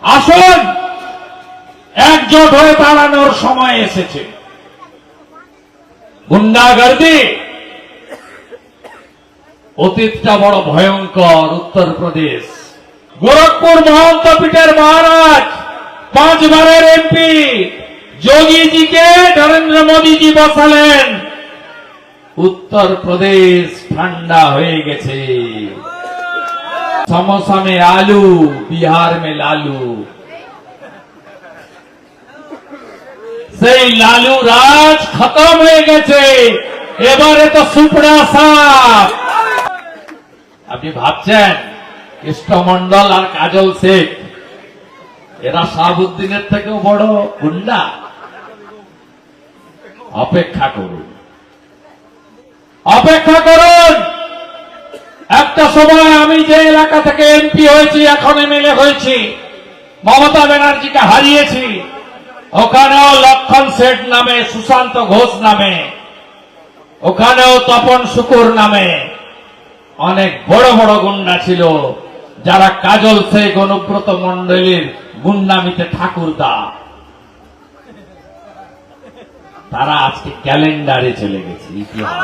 আসুন একজোট হয়ে দাঁড়ানোর সময় এসেছে। গুন্ডাগর্দি অতীতটা বড় ভয়ঙ্কর। উত্তরপ্রদেশ গোরখপুর মহন্ত পীঠের মহারাজ 5 বারের এমপি যোগীজিকে নরেন্দ্র মোদীজি বসালেন। उत्तरप्रदेश ठंडा হয়ে গেছে। समोसा में आलू, बिहार में लालू। সেই লালু রাজ খতম হয়ে গেছে, এবারে তো সুপড়া সাপ। আপনি ভাবছেন কৃষ্ণমন্ডল আর কাজল শেখ এরা শাহাবুদ্দিনের থেকেও বড় গুন্ডা? অপেক্ষা করুন, অপেক্ষা করুন। একটা সময় আমি যে এলাকা থেকে এমপি হয়েছি, এখন এমএলএ হয়েছি, মমতা ব্যানার্জিকে হারিয়েছি, ওখানেও লক্ষণ শেঠ নামে, সুশান্ত ঘোষ নামে, ওখানেও তপন শুকুর নামে অনেক বড় বড় গুন্ডা ছিল, যারা কাজল শেখ, অনুব্রত মণ্ডলীর গুন্ডামিতে ঠাকুরদা। তারা আজকে ক্যালেন্ডারে চলে গেছে ইতিহাস।